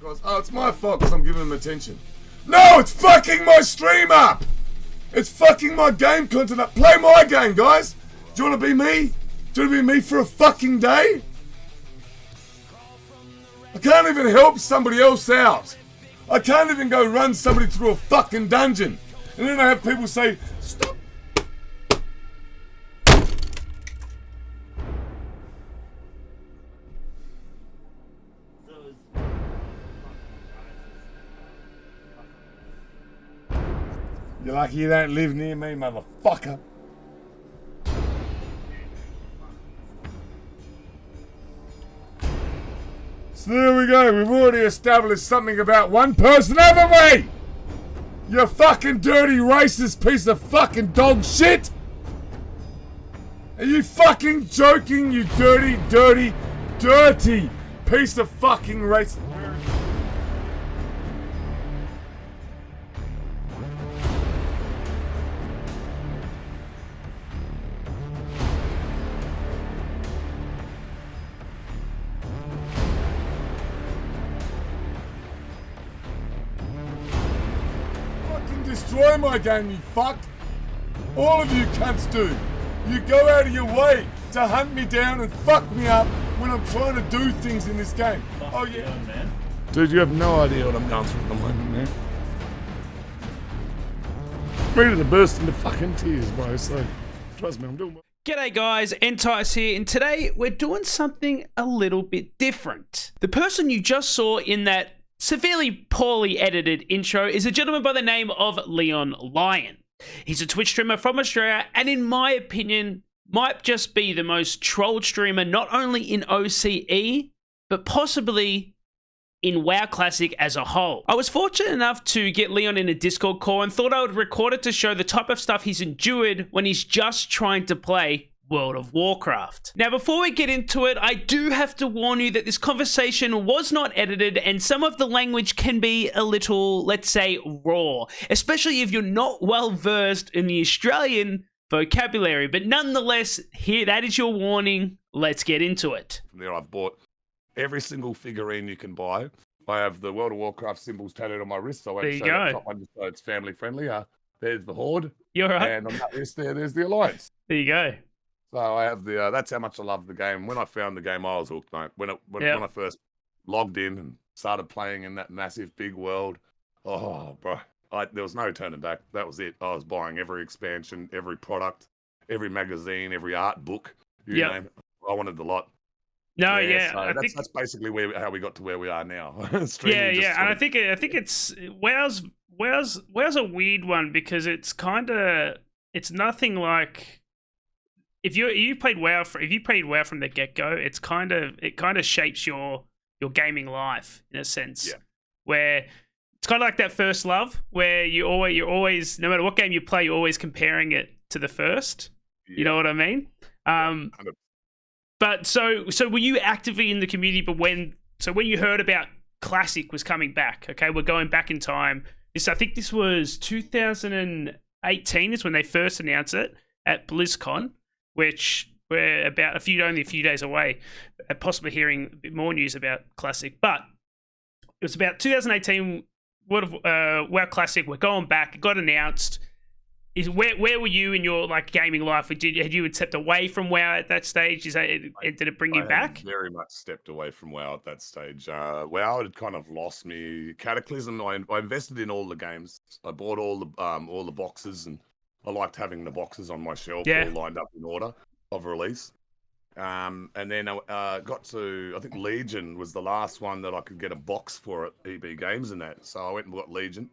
because, oh, it's my fault because I'm giving him attention. No, it's fucking my stream up! It's fucking my game content up. Play my game, guys! Do you want to be me? Do you want to be me for a fucking day? I can't even help somebody else out. I can't even go run somebody through a fucking dungeon. And then I have people say, stop. You're lucky you don't live near me, motherfucker. So there we go. We've already established something about one person, haven't we? You fucking dirty racist piece of fucking dog shit. Are you fucking joking, you dirty, dirty, dirty piece of fucking racist? Destroy my game, you fuck. All of you cunts do. You go out of your way to hunt me down and fuck me up when I'm trying to do things in this game. Oh yeah, man. Dude, you have no idea what I'm going through at the moment, man. Ready to burst into fucking tears, bro. So trust me, I'm doing well. G'day guys, Entice here, and today we're doing something a little bit different. The person you just saw in that severely poorly edited intro is a gentleman by the name of Leon Lion. He's a Twitch streamer from Australia, and in my opinion, might just be the most trolled streamer not only in OCE, but possibly in WoW Classic as a whole. I was fortunate enough to get Leon in a Discord call and thought I would record it to show the type of stuff he's endured when he's just trying to play World of Warcraft. Now, before we get into it, I do have to warn you that this conversation was not edited and some of the language can be a little, let's say, raw, especially if you're not well versed in the Australian vocabulary. But nonetheless, here, that is your warning. Let's get into it. From there, I've bought every single figurine you can buy. I have the World of Warcraft symbols tattooed on my wrist, so I won't show that top one just so it's family friendly. There's the Horde. You're right. And on that list there's the Alliance. There you go. So I have the, that's how much I love the game. When I found the game, I was hooked, mate. When I first logged in and started playing in that massive big world, oh, bro, there was no turning back. That was it. I was buying every expansion, every product, every magazine, every art book, you name it. I wanted the lot. No, yeah, so I that's, think that's basically how we got to where we are now. Yeah, and I think it's WoW's a weird one because it's nothing like. If you played WoW from the get go, it kind of shapes your gaming life in a sense. Yeah. Where it's kind of like that first love, where you're always no matter what game you play, you're always comparing it to the first. Yeah. You know what I mean? But so were you actively in the community? But when you heard about Classic was coming back, okay, we're going back in time. I think this was 2018 is when they first announced it at BlizzCon. Which we're about only a few days away, possibly hearing a bit more news about Classic. But it was about 2018, WoW Classic. We're going back. It got announced. Where were you in your gaming life? Had you stepped away from WoW at that stage? Did it bring you back? Very much stepped away from WoW at that stage. WoW had kind of lost me. Cataclysm. I invested in all the games. I bought all the boxes and. I liked having the boxes on my shelf all lined up in order of release. And then I got to, I think Legion was the last one that I could get a box for at EB Games and that. So I went and bought Legion.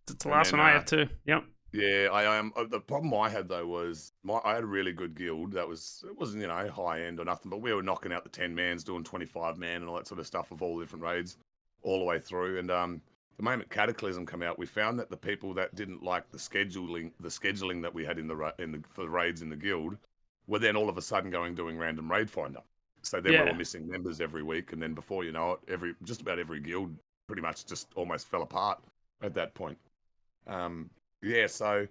It's the last one I have too. Yep. Yeah, the problem I had though was I had a really good guild. It wasn't high end or nothing, but we were knocking out the 10-mans, doing 25-man and all that sort of stuff of all the different raids all the way through. And the moment Cataclysm came out, we found that the people that didn't like the scheduling that we had for the raids in the guild, were then all of a sudden doing random raid finder. So then we were missing members every week, and then before you know it, just about every guild pretty much just almost fell apart at that point. So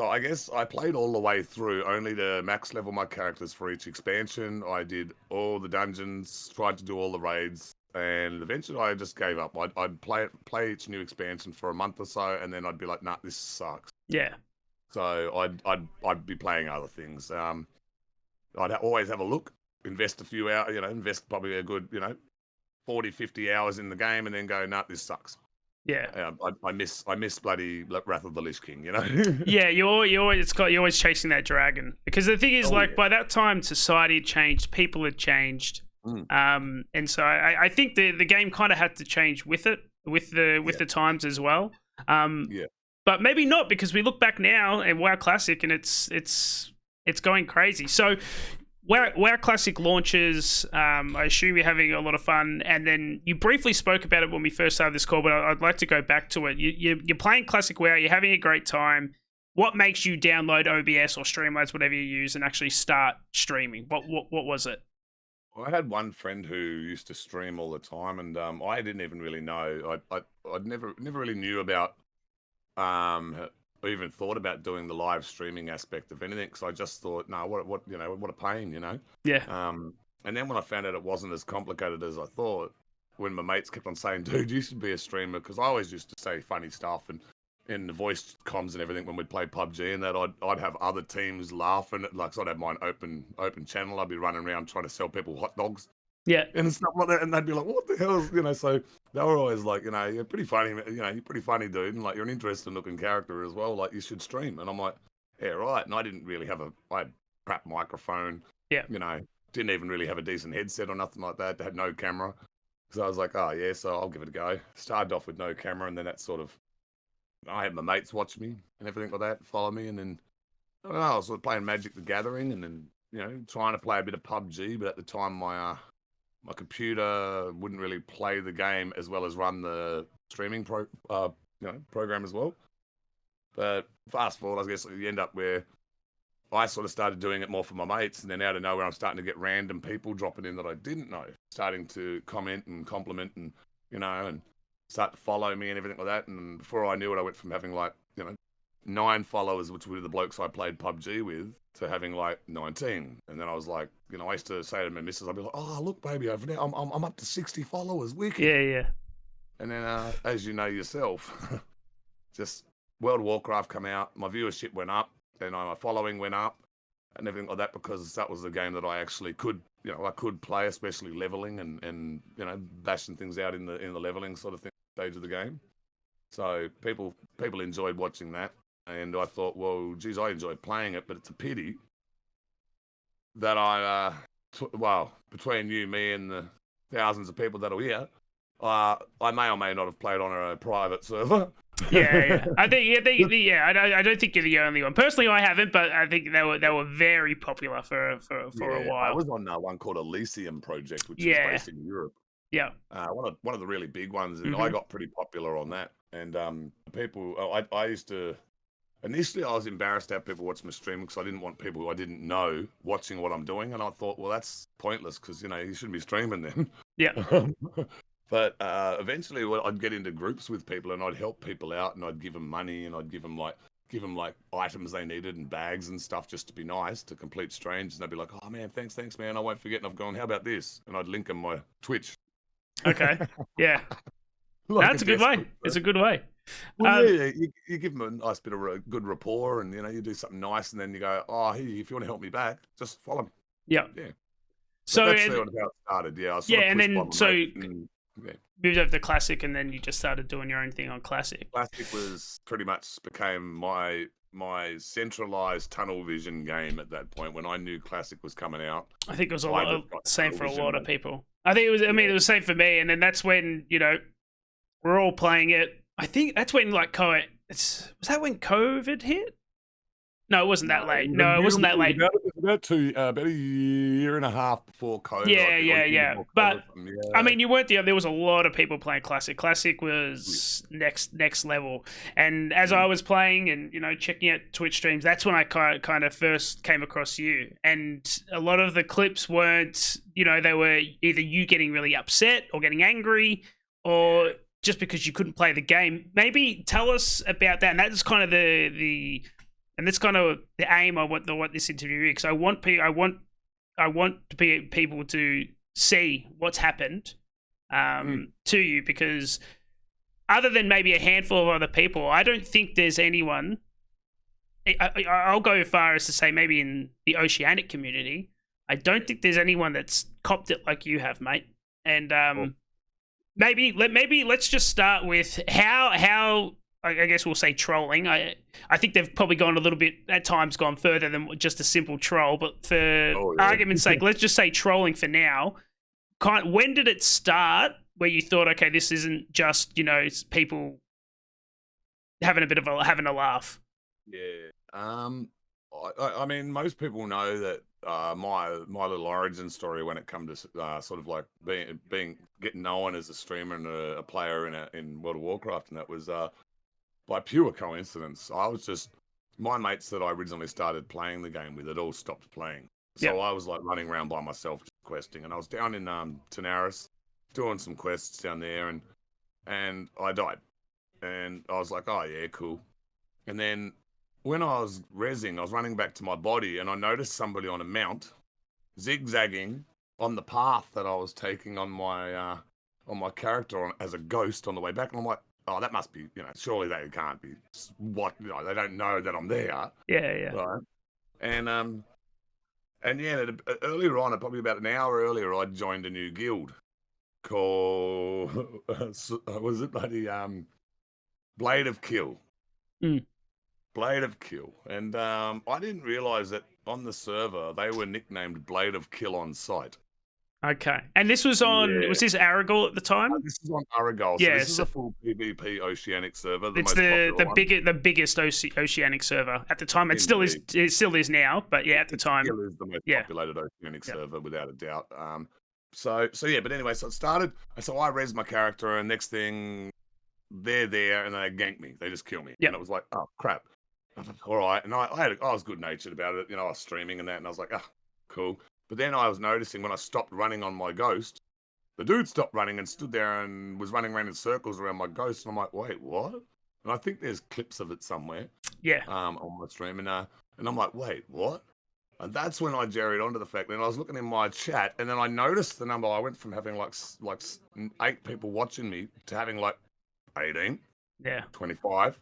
I guess I played all the way through, only to max level my characters for each expansion. I did all the dungeons, tried to do all the raids. and eventually I just gave up. I'd play each new expansion for a month or so, and then I'd be like, nah, this sucks. Yeah. So I'd be playing other things. I'd always have a look, invest a few hours, invest probably a good, 40, 50 hours in the game, and then go, nah, this sucks. Yeah. I miss bloody Wrath of the Lich King, Yeah, you're always chasing that dragon, because the thing is, by that time society had changed, people had changed, and so I think the game kind of had to change with it, with the times as well. But maybe not, because we look back now at WoW Classic and it's going crazy. So WoW Classic launches. I assume you're having a lot of fun, and then you briefly spoke about it when we first started this call, but I'd like to go back to it. You're playing Classic WoW. You're having a great time. What makes you download OBS or Streamlabs, whatever you use, and actually start streaming? What was it? Well, I had one friend who used to stream all the time, and I didn't even really know. I'd never really knew about or even thought about doing the live streaming aspect of anything, because I just thought, no, what a pain, Yeah. And then when I found out it wasn't as complicated as I thought, when my mates kept on saying, dude, you should be a streamer, because I always used to say funny stuff and in the voice comms and everything when we'd play PUBG, and that I'd have other teams laughing at, so I'd have mine open channel. I'd be running around trying to sell people hot dogs. Yeah. And stuff like that, and they'd be like, what the hell is, so they were always like, you're pretty funny, you're pretty funny, dude, and like, you're an interesting looking character as well, like, you should stream. And I'm like, yeah, right. And I didn't really have I had crap microphone. Yeah. Didn't even really have a decent headset or nothing like that. Had no camera. So I was like, oh yeah, so I'll give it a go. Started off with no camera, and then that sort of, I had my mates watch me and everything like that, follow me, and then, I don't know, I was sort of playing Magic the Gathering, and then, trying to play a bit of PUBG, but at the time my computer wouldn't really play the game as well as run the streaming program as well. But fast forward, I guess you end up where I sort of started doing it more for my mates, and then out of nowhere, I'm starting to get random people dropping in that I didn't know, starting to comment and compliment and, and start to follow me and everything like that. And before I knew it, I went from having 9 followers, which were the blokes I played PUBG with, to having 19. And then I was like, I used to say to my missus, I'd be like, oh, look, baby, over there, I'm up to 60 followers, wicked. Yeah. And then, as you know yourself, just World of Warcraft come out, my viewership went up, and my following went up, and everything like that, because that was the game that I actually could, I could play, especially leveling and bashing things out in the leveling sort of stage of the game. So people enjoyed watching that. And I thought, well, geez, I enjoy playing it, but it's a pity that between you, me, and the thousands of people that are here, I may or may not have played on a private server. Yeah. I don't think you're the only one. Personally, I haven't, but I think they were very popular for a while. I was on one called Elysium Project, which is based in Europe. Yeah. One of the really big ones, and I got pretty popular on that. And people, I used to. Initially, I was embarrassed to have people watch my stream, because I didn't want people who I didn't know watching what I'm doing. And I thought, well, that's pointless, because, you shouldn't be streaming then. Yeah. But eventually I'd get into groups with people, and I'd help people out, and I'd give them money, and I'd give them items they needed and bags and stuff, just to be nice to complete strangers. And they'd be like, oh man, thanks man, I won't forget. And I've gone, how about this? And I'd link them my Twitch. Okay. Yeah. That's a good way. It's a good way. Well, you give them a nice bit of good rapport, and you do something nice, and then you go, oh, hey, if you want to help me back, just follow me. Yeah. So that's how it started. Yeah. And then moved over to Classic, and then you just started doing your own thing on Classic. Classic was pretty much became my centralized tunnel vision game at that point, when I knew Classic was coming out. I think it was a lot of same for a lot of people. I think it was. I mean, it was same for me, and then that's when we're all playing it. I think that's when was that when COVID hit? No, it wasn't that late. No, it wasn't that late. About a year and a half before COVID. Yeah. But I mean, you weren't there was a lot of people playing Classic. Classic was next level. And as I was playing and checking out Twitch streams, that's when I kind of first came across you. And a lot of the clips weren't, they were either you getting really upset or getting angry, or just because you couldn't play the game. Maybe tell us about that. And that's kind of the aim of what this interview is. Because I want people to see what's happened, to you, because other than maybe a handful of other people, I don't think there's anyone. I'll go as far as to say maybe in the Oceanic community, I don't think there's anyone that's copped it like you have, mate. And maybe let's just start with how I guess we'll say trolling. I think they've probably gone a little bit at times, gone further than just a simple troll. But for argument's sake, let's just say trolling for now. When did it start? Where you thought, okay, this isn't just people having a laugh. Yeah. I mean, most people know that my little origin story when it comes to sort of like getting known as a streamer and a player in World of Warcraft, and that was by pure coincidence. I was just my mates that I originally started playing the game with had all stopped playing, so I was like running around by myself just questing, and I was down in Tanaris doing some quests down there, and I died, and I was like, oh yeah, cool, and then when I was rezzing, I was running back to my body, and I noticed somebody on a mount zigzagging on the path that I was taking on my character as a ghost on the way back. And I'm like, oh, that must be, surely they can't be. They don't know that I'm there. Yeah. Right. And yeah, earlier on, probably about an hour earlier, I joined a new guild called was it bloody Blade of Kill. Blade of Kill. And I didn't realize that on the server, they were nicknamed Blade of Kill on site. Okay. And this was on, was this Aragorn at the time? This is on Aragorn. So this is a full PvP Oceanic server. It's the biggest Oceanic server at the time. It still is now, but yeah, at the time. It still is the most populated Oceanic server, without a doubt. So yeah, but anyway, so it started, so I res my character, and next thing, they're there, and they gank me. They just kill me. And it was like, oh, crap. All right, and I was good natured about it. I was streaming and that, and I was like, cool. But then I was noticing when I stopped running on my ghost, the dude stopped running and stood there and was running around in circles around my ghost, and I'm like, wait, what? And I think there's clips of it somewhere. Yeah. On my stream, and I'm like, wait, what? And that's when I jerried onto the fact. Then I was looking in my chat, and then I noticed the number. I went from having like 8 people watching me to having like 18, 25.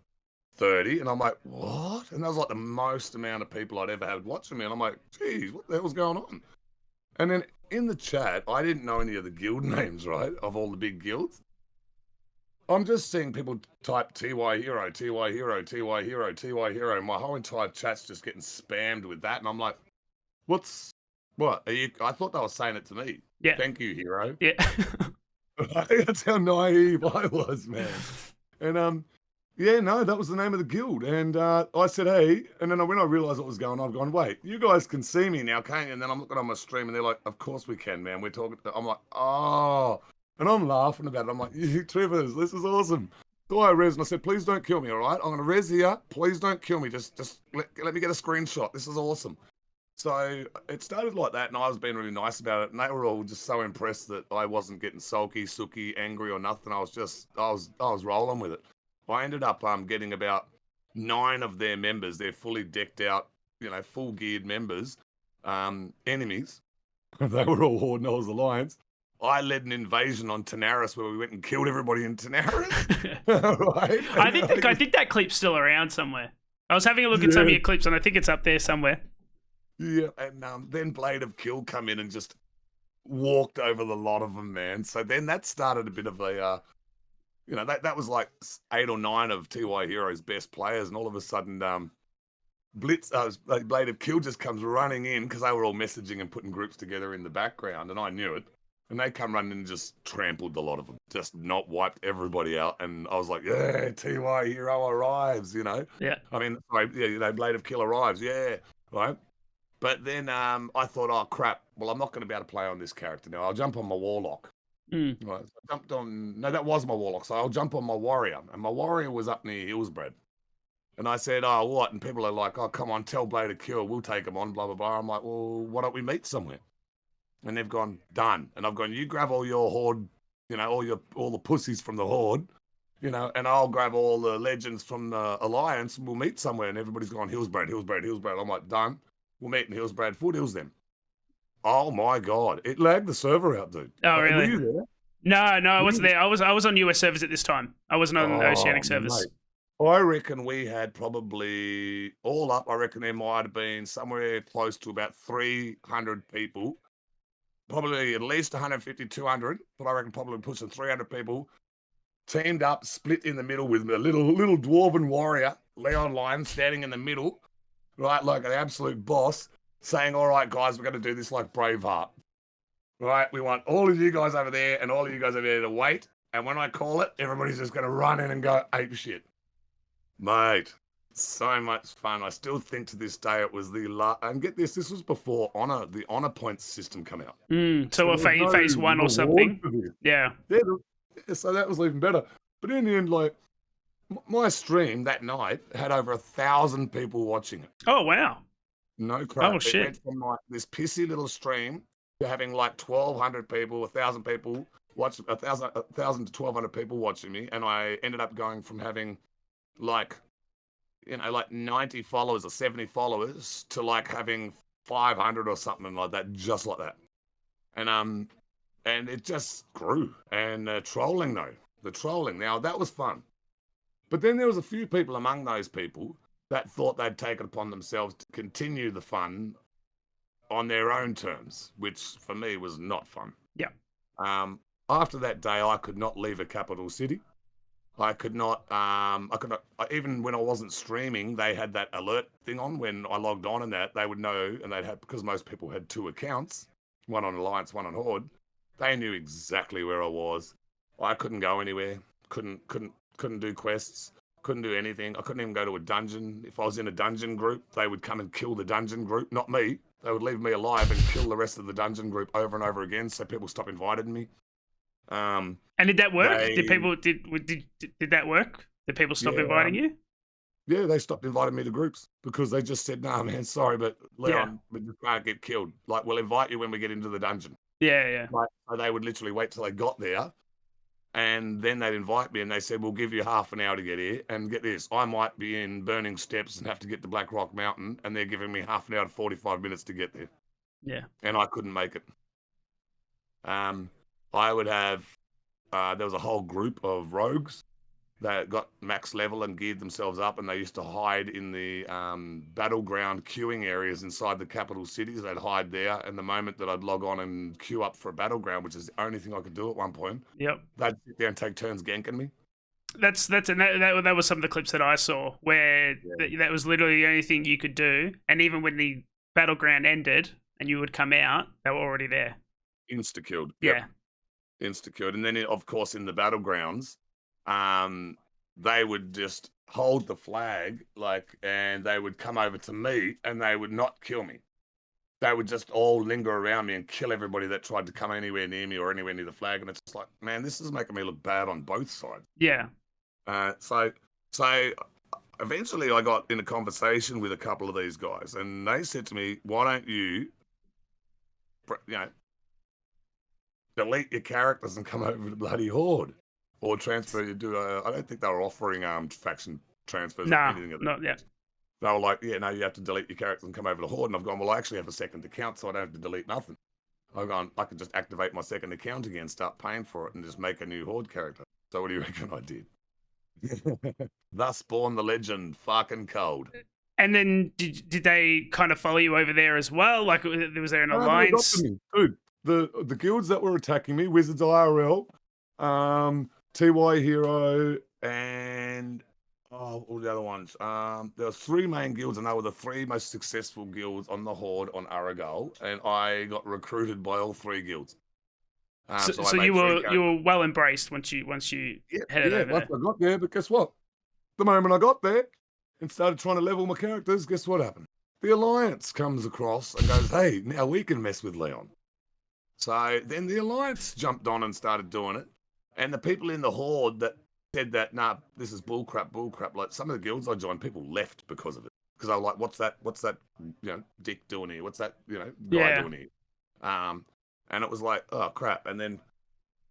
30, and I'm like, what? And that was like the most amount of people I'd ever had watching me, and I'm like, geez, what the hell's going on? And then in the chat, I didn't know any of the guild names, right, of all the big guilds. I'm just seeing people type TY Hero, TY Hero, TY Hero, TY Hero, and my whole entire chat's just getting spammed with that, and I'm like, what? Are you? I thought they were saying it to me. Yeah. Thank you, Hero. Yeah. That's how naive I was, man. And yeah, no, that was the name of the guild. And I said, hey, and then when I realized what was going on, I've gone, wait, you guys can see me now, can't you? And then I'm looking on my stream, and they're like, of course we can, man. We're talking. I'm like, oh. And I'm laughing about it. I'm like, you Trevors, this is awesome. So I res, and I said, please don't kill me, all right? I'm going to res here. Please don't kill me. Just let me get a screenshot. This is awesome. So it started like that, and I was being really nice about it, and they were all just so impressed that I wasn't getting sulky, sooky, angry, or nothing. I was rolling with it. I ended up getting about 9 of their members. They're fully decked out, full geared members, enemies. They were all Horde, and I was Alliance. I led an invasion on Tanaris where we went and killed everybody in Tanaris. Right? I think that clip's still around somewhere. I was having a look at some of your clips, and I think it's up there somewhere. Yeah, and then Blade of Kill come in and just walked over the lot of them, man. So then that started a bit of a... that was like 8 or 9 of TY Hero's best players, and all of a sudden, Blade of Kill just comes running in, because they were all messaging and putting groups together in the background, and I knew it. And they come running and just trampled a lot of them, just not wiped everybody out. And I was like, yeah, TY Hero arrives, Yeah. I mean, Blade of Kill arrives, yeah, right? But then I thought, oh, crap, well, I'm not going to be able to play on this character now. I'll jump on my Warlock. Right. So I jumped on, no, that was my Warlock, so I'll jump on my Warrior. And my Warrior was up near Hillsbred. And I said, oh, what? And people are like, oh, come on, tell Blade of Kill, we'll take him on, blah, blah, blah. I'm like, well, why don't we meet somewhere? And they've gone, done. And I've gone, you grab all your Horde, all the pussies from the Horde, and I'll grab all the legends from the Alliance, and we'll meet somewhere. And everybody's gone, Hillsbred. I'm like, done. We'll meet in Hillsbred, Foothills then. Oh my God. It lagged the server out, dude. Oh, really? Were you there? No, I wasn't there. I was on US servers at this time. I wasn't on Oceanic servers. Mate. I reckon we had probably all up. I reckon there might have been somewhere close to about 300 people, probably at least 150, 200, but I reckon probably pushing 300 people teamed up, split in the middle with a little dwarven warrior, Leon Lion, standing in the middle, right, like an absolute boss, saying, "All right, guys, we're going to do this like Braveheart. Right, we want all of you guys over there and all of you guys over there to wait. And when I call it, everybody's just going to run in and go ape shit." Mate, so much fun. I still think to this day it was and get this was before the honor points system come out. So a phase 1 or something. Yeah. So that was even better. But in the end, like, my stream that night had over 1,000 people watching it. Oh, wow. No crap. Oh, shit. It went from like this pissy little stream to having like 1,200 people, 1,000 people watch, 1,000 to 1,200 people watching me, and I ended up going from having like, like 90 followers or 70 followers to like having 500 or something like that, just like that. And it just grew. And the trolling now, that was fun. But then there was a few people among those people that thought they'd take it upon themselves to continue the fun on their own terms, which for me was not fun. Yeah. After that day, I could not leave a capital city. I could not, even when I wasn't streaming, they had that alert thing on when I logged on, and that they would know, and they'd have, because most people had 2 accounts, one on Alliance, one on Horde. They knew exactly where I was. I couldn't go anywhere. Couldn't do quests. Couldn't do anything. I couldn't even go to a dungeon. If I was in a dungeon group, they would come and kill the dungeon group, not me. They would leave me alive and kill the rest of the dungeon group over and over again, so people stopped inviting me. And did that work? Did that work? Did people stop inviting you? Yeah, they stopped inviting me to groups because they just said, "Nah, man, sorry, but Leon, we just can't get killed. Like, we'll invite you when we get into the dungeon." Yeah. Like, so they would literally wait till they got there, and then they'd invite me, and they said, "We'll give you half an hour to get here." And get this, I might be in Burning Steps and have to get to Black Rock Mountain, and they're giving me half an hour to 45 minutes to get there. Yeah. And I couldn't make it. I would have, there was a whole group of rogues that got max level and geared themselves up, and they used to hide in the battleground queuing areas inside the capital cities. They'd hide there, and the moment that I'd log on and queue up for a battleground, which is the only thing I could do at one point, they'd sit there and take turns ganking me. That was some of the clips that I saw where that was literally the only thing you could do, and even when the battleground ended and you would come out, they were already there. Insta-killed. Yeah. Insta-killed. And then, of course, in the battlegrounds, they would just hold the flag, and they would come over to me, and they would not kill me. They would just all linger around me and kill everybody that tried to come anywhere near me or anywhere near the flag. And it's just like, man, this is making me look bad on both sides. Yeah. So eventually I got in a conversation with a couple of these guys, and they said to me, "Why don't you delete your characters and come over to bloody Horde, or transfer you to I don't think they were offering faction transfers or anything. Not yet. They were like, "Yeah, no, you have to delete your characters and come over to Horde." And I've gone, "Well, I actually have a second account, so I don't have to delete nothing." I've gone, "I can just activate my second account again, start paying for it, and just make a new Horde character." So what do you reckon I did? Thus born the legend, fucking cold. And then did they kind of follow you over there as well? Like, was there an alliance? Dude, the guilds that were attacking me, Wizards IRL, TY Hero, and all the other ones. There were 3 main guilds, and they were the 3 most successful guilds on the Horde on Aragal, and I got recruited by all 3 guilds. So you were well embraced once you headed over once there. I got there, but guess what? The moment I got there and started trying to level my characters, guess what happened? The Alliance comes across and goes, "Hey, now we can mess with Leon." So then the Alliance jumped on and started doing it. And the people in the Horde that said that, "Nah, this is bullcrap," like some of the guilds I joined, people left because of it. Because I was like, what's that, dick doing here? What's that, guy doing here? And it was like, oh, crap. And then,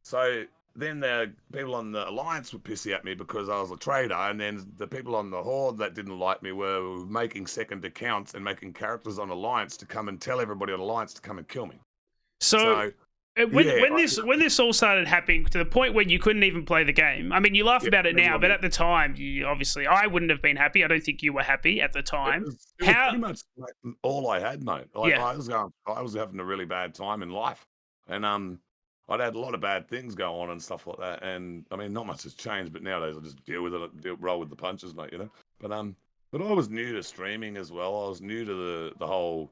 so then the people on the Alliance were pissy at me because I was a traitor. And then the people on the Horde that didn't like me were making second accounts and making characters on Alliance to come and tell everybody on Alliance to come and kill me. So When Yeah, when this when this all started happening to the point where you couldn't even play the game. I mean, you laugh yeah, about it now, everyone but did. at the time, you obviously I wouldn't have been happy. I don't think you were happy at the time. It was How? pretty much like all I had, mate. Like Yeah, I was having a really bad time in life, and I'd had a lot of bad things go on and stuff like that. And I mean, not much has changed, but nowadays I just deal with it, roll with the punches, mate. You know. But I was new to streaming as well. I was new to the whole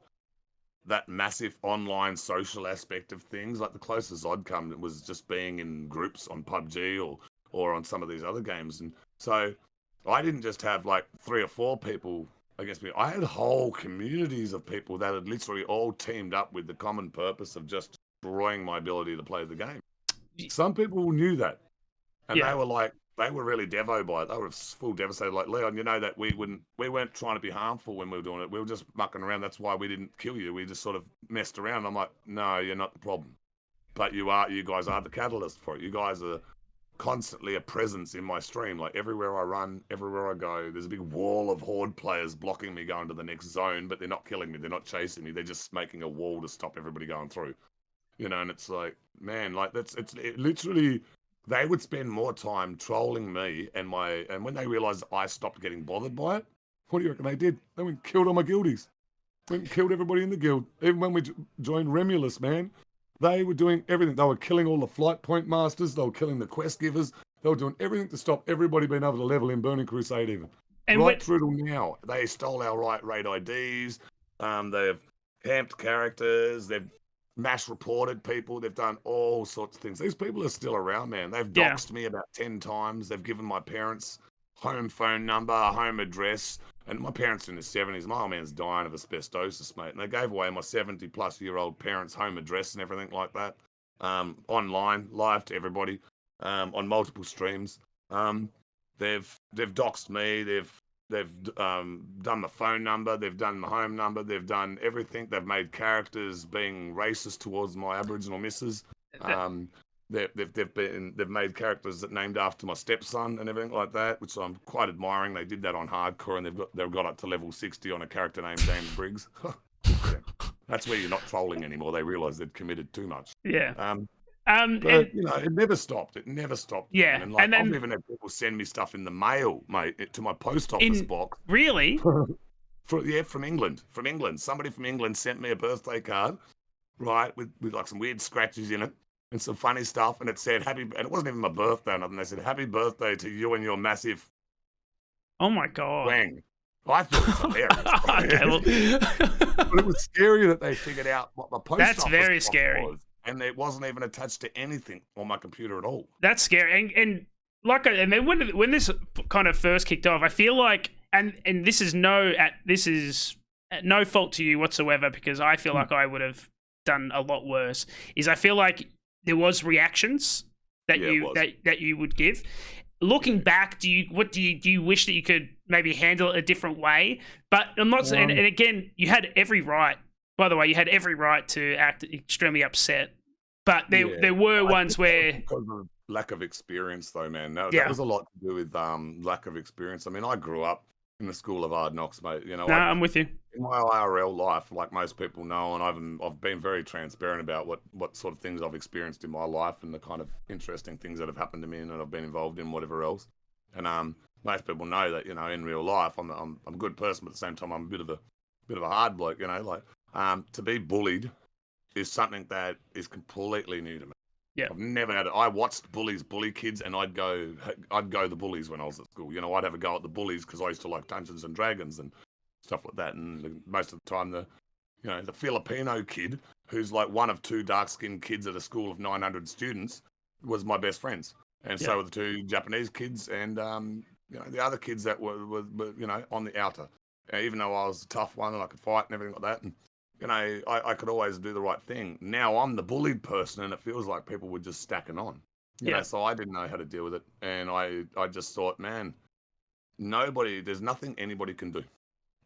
that massive online social aspect of things. Like the closest I'd come was just being in groups on PUBG or on some of these other games. And so I didn't just have like 3 or 4 people against me. I had whole communities of people that had literally all teamed up with the common purpose of just destroying my ability to play the game. Some people knew that, and yeah. they were really devo by it. They were full devastated. Like, Leon, you know that we weren't trying to be harmful when we were doing it. We were just mucking around. That's why we didn't kill you. We just sort of messed around. I'm like, no, you're not the problem, but you guys are the catalyst for it. You guys are constantly a presence in my stream. Like everywhere I run, everywhere I go, there's a big wall of horde players blocking me going to the next zone, but they're not killing me. They're not chasing me. They're just making a wall to stop everybody going through. You know, and it's like, man, like it literally. They would spend more time trolling me and when they realized I stopped getting bothered by it, what do you reckon they did? They went and killed all my guildies. Went and killed everybody in the guild. Even when we joined Remulus, man, they were doing everything. They were killing all the flight point masters. They were killing the quest givers. They were doing everything to stop everybody being able to level in Burning Crusade even. And Right through to now. They stole our raid IDs. They've camped characters. They've mass reported people. They've done all sorts of things. These people are still around, man. They've yeah, doxed me about 10 times. They've given my parents home phone number, home address. And my parents are in the 70s. My old man's dying of asbestosis, mate. And they gave away my 70-plus-year-old parents' home address and everything like that. Online, live to everybody, on multiple streams. They've doxed me. They've done the phone number. They've done the home number. They've done everything. They've made characters being racist towards my Aboriginal missus. They've made characters that named after my stepson and everything like that, which I'm quite admiring. They did that on hardcore, and they've got up to level 60 on a character named James Briggs. That's where you're not trolling anymore. They realise they'd committed too much. yeah. But you know, it never stopped. It never stopped. Yeah, And like, and then I've even had people send me stuff in the mail, mate, to my post office box. really, From England. From England. Somebody from England sent me a birthday card, right, with like some weird scratches in it and some funny stuff, and it said and it wasn't even my birthday or nothing. They said happy birthday to you and your massive oh my god. wang. I thought it was hilarious. Okay, well, But it was scary that they figured out what my post that's office very box scary. was. And it wasn't even attached to anything on my computer at all. That's scary. And like, and then when this kind of first kicked off, I feel like, and this is no fault to you whatsoever, because I feel like I would have done a lot worse. I feel like there was reactions that you would give. Looking back, do you wish that you could maybe handle it a different way? But I'm not saying, and again, you had every right. By the way, you had every right to act extremely upset. But there were ones where, because of lack of experience, though, man. That Yeah. was a lot to do with lack of experience. I mean, I grew up in the school of hard knocks, mate. You know, no, I'm with you. in my IRL life, like most people know, and I've been very transparent about what sort of things I've experienced in my life and the kind of interesting things that have happened to me and that I've been involved in, whatever else. And most people know that, you know, in real life, I'm a good person, but at the same time, I'm a bit of a hard bloke. You know, like to be bullied is something that is completely new to me. Yeah. I've never had it. I watched bullies bully kids, and I'd go the bullies when I was at school. You know, I'd have a go at the bullies because I used to like Dungeons and Dragons and stuff like that. And most of the time, the Filipino kid who's like one of 2 dark-skinned kids at a school of 900 students was my best friends, and so were the 2 Japanese kids, and the other kids that were on the outer. Even though I was a tough one and I could fight and everything like that. And, you know, I could always do the right thing. Now I'm the bullied person, and it feels like people were just stacking on. You know, so I didn't know how to deal with it. And I just thought, man, there's nothing anybody can do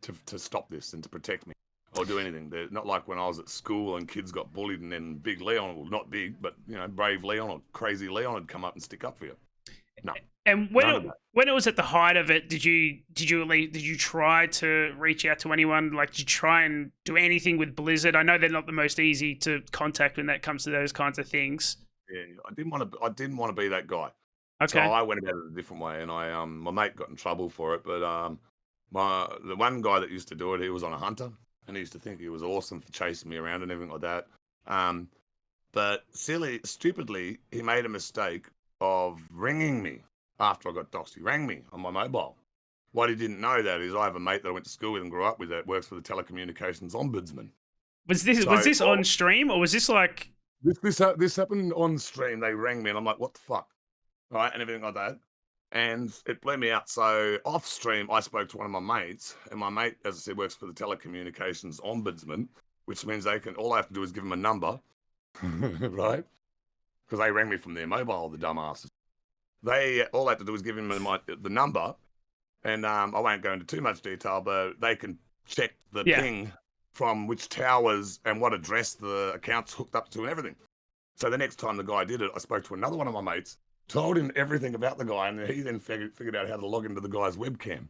to stop this and to protect me or do anything. They're not like when I was at school and kids got bullied, and then big Leon, well, not big, but, you know, brave Leon or crazy Leon would come up and stick up for you. No, And none of that. when it was at the height of it, did you try to reach out to anyone? Like, did you try and do anything with Blizzard? I know they're not the most easy to contact when that comes to those kinds of things. Yeah, I didn't want to be that guy. So Okay. I went about it a different way, and my mate got in trouble for it. But the one guy that used to do it, he was on a hunter, and he used to think he was awesome for chasing me around and everything like that. But stupidly, he made a mistake of ringing me after I got doxxed. He rang me on my mobile. What he didn't know that is I have a mate that I went to school with and grew up with that works for the telecommunications ombudsman. Was this on stream, or was this like This happened on stream? They rang me, and I'm like, what the fuck? Right, and everything like that. And it blew me out. So off stream, I spoke to one of my mates, and my mate, as I said, works for the telecommunications ombudsman, which means all I have to do is give them a number, right? Because they rang me from their mobile, the dumbasses. All I have to do is give them the number, and I won't go into too much detail, but they can check the ping from which towers and what address the account's hooked up to and everything. So the next time the guy did it, I spoke to another one of my mates, told him everything about the guy, and he then figured out how to log into the guy's webcam.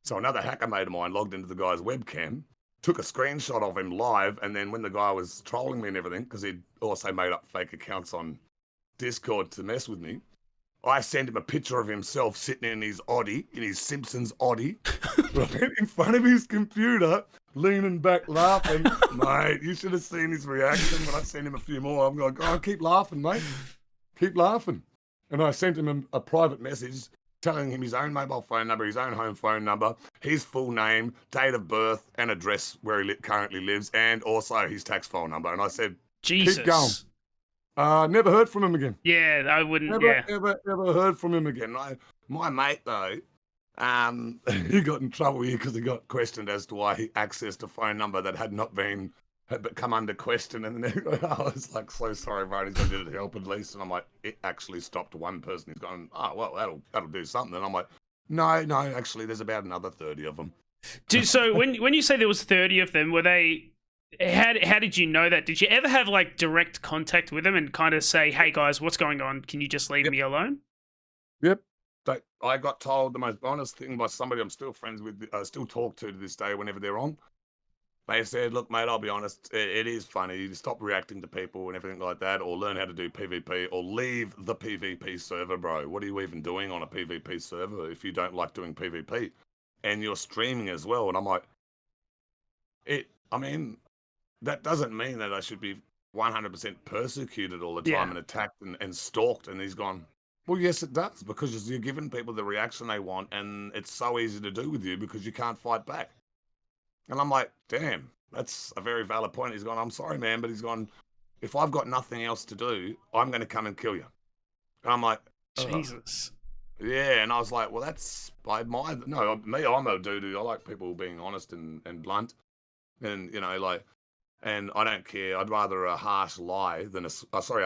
So another hacker mate of mine logged into the guy's webcam, took a screenshot of him live, and then when the guy was trolling me and everything, because he'd also made up fake accounts on Discord to mess with me, I sent him a picture of himself sitting in his Audi, in his Simpsons Audi, right in front of his computer, leaning back, laughing. Mate, you should have seen his reaction when I sent him a few more. I'm like, oh, keep laughing, mate. Keep laughing. And I sent him a private message telling him his own mobile phone number, his own home phone number, his full name, date of birth, and address where he currently lives, and also his tax file number. And I said, Jesus. Keep going. Never heard from him again. Yeah, I wouldn't. Never heard from him again. My mate though, he got in trouble here because he got questioned as to why he accessed a phone number that had come under question, and then I was like, so sorry, bro. He's like, did it help at least? And I'm like, it actually stopped one person. He's gone, oh well, that'll do something. And I'm like, no, actually, there's about another 30 of them. Dude, so when you say there was 30 of them, were they? How did you know that? Did you ever have like direct contact with them and kind of say, hey guys, what's going on? Can you just leave me alone? Yep. I got told the most honest thing by somebody I'm still friends with, still talk to this day whenever they're on. They said, look, mate, I'll be honest, it is funny. You stop reacting to people and everything like that, or learn how to do PvP, or leave the PvP server, bro. What are you even doing on a PvP server if you don't like doing PvP? And you're streaming as well. And I'm like, that doesn't mean that I should be 100% persecuted all the time and attacked and stalked. And he's gone, well, yes, it does, because you're giving people the reaction they want, and it's so easy to do with you because you can't fight back. And I'm like, damn, that's a very valid point. He's gone, I'm sorry, man, but he's gone, if I've got nothing else to do, I'm going to come and kill you. And I'm like, Jesus. Yeah, and I was like, well, I admire, I'm a dude who I like people being honest and blunt. And, and I don't care. I'd rather a harsh lie than a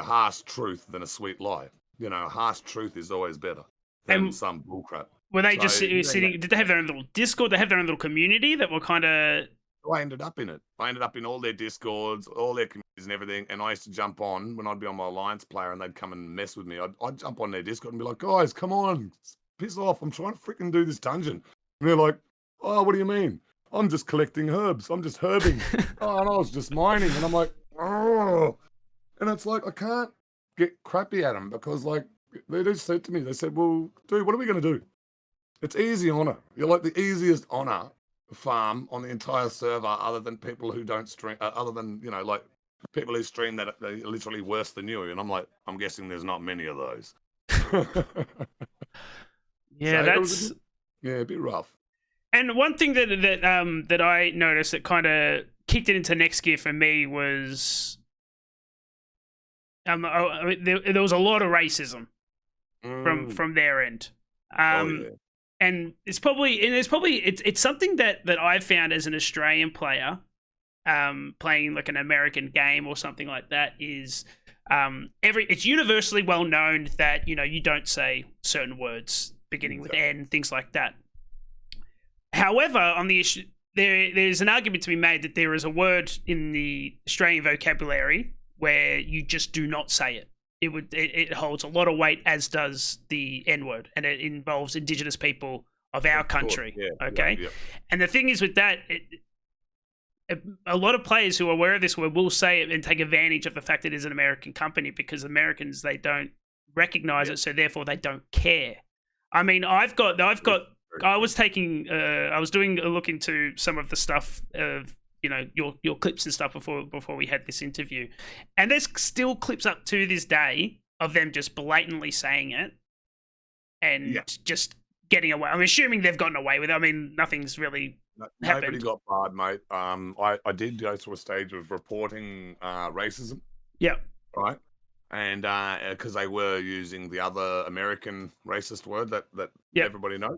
harsh truth than a sweet lie. A harsh truth is always better than some bullcrap. Were they just sitting? Did they have their own little Discord? They have their own little community that were kind of. I ended up in it. I ended up in all their Discords, all their communities and everything. And I used to jump on when I'd be on my Alliance player and they'd come and mess with me. I'd jump on their Discord and be like, guys, come on, piss off. I'm trying to freaking do this dungeon. And they're like, oh, what do you mean? I'm just collecting herbs. I'm just herbing. Oh, and I was just mining. And I'm like, oh. And it's like, I can't get crappy at them because, like, they just said to me, they said, well, dude, what are we going to do? It's easy honor. You're like the easiest honor farm on the entire server other than people who don't stream, other than, like people who stream that are literally worse than you. And I'm like, I'm guessing there's not many of those. Yeah, so a bit rough. And one thing that I noticed that kind of kicked it into next gear for me was there was a lot of racism from their end. And it's something that I've found as an Australian player, playing like an American game or something like that is it's universally well known that you don't say certain words beginning with N, things like that. However, on the issue, there's an argument to be made that there is a word in the Australian vocabulary where you just do not say it. it holds a lot of weight, as does the N word, and it involves Indigenous people of our country. Yeah, Okay, yeah. and the thing is with that. A lot of players who are aware of this word will say it and take advantage of the fact that it is an American company, because Americans, they don't recognize it, so therefore they don't care. I mean, I was doing a look into some of the stuff of, you know, your clips and stuff before we had this interview, and there's still clips up to this day of them just blatantly saying it and just getting away. I'm assuming they've gotten away with it. I mean, nothing's really Nobody got barred, mate. I did go through a stage of reporting racism. Yeah. Right. And because they were using the other American racist word that everybody knows.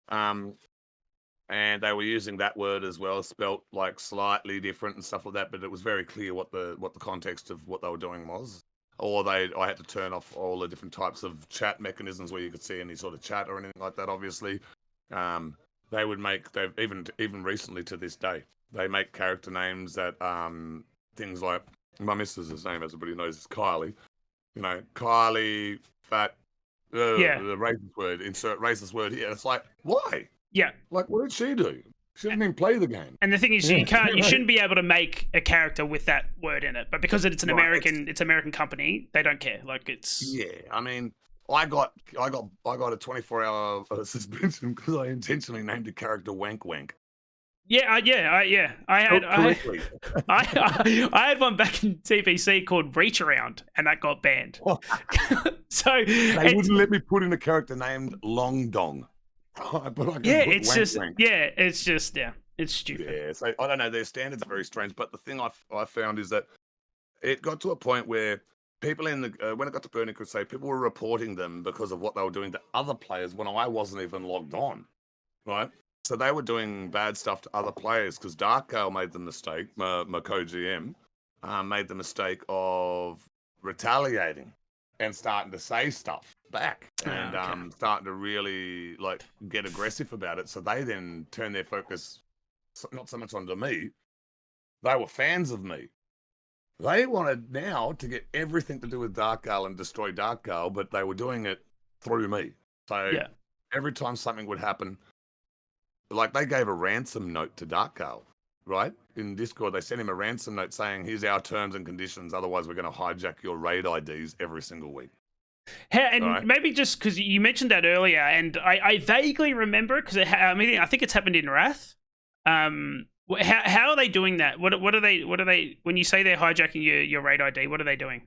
And they were using that word as well, spelt like slightly different and stuff like that. But it was very clear what the context of what they were doing was. Or I had to turn off all the different types of chat mechanisms where you could see any sort of chat or anything like that. Obviously. They've even recently to this day, they make character names that things like my missus's name, as everybody knows, is Kylie. You know, Kylie, fat, the racist word, insert racist word here. It's like, why? Yeah. Like, what did she do? She didn't even play the game. And the thing is, you shouldn't be able to make a character with that word in it, but because it's an American company, they don't care. Like, it's I mean, I got a 24-hour suspension because I intentionally named a character Wank Wank. I had one back in TPC called Reach Around, and that got banned. So they wouldn't let me put in a character named Long Dong. But I it's stupid. Yeah, so I don't know. Their standards are very strange. But the thing I found is that it got to a point where people in the when it got to Burning Crusade, people were reporting them because of what they were doing to other players when I wasn't even logged on, right? So they were doing bad stuff to other players because Dark Gale made the mistake, my co-GM, made the mistake of retaliating and starting to say stuff back and starting to really like get aggressive about it. So they then turned their focus not so much onto me. They were fans of me. They wanted now to get everything to do with Dark Gale and destroy Dark Gale, but they were doing it through me. So every time something would happen, like they gave a ransom note to Dark Gale, right? In Discord, they sent him a ransom note saying, here's our terms and conditions. Otherwise, we're going to hijack your raid IDs every single week. Maybe just because you mentioned that earlier, and I vaguely remember because I think it's happened in Wrath. How are they doing that? What are they when you say they're hijacking your raid ID? What are they doing?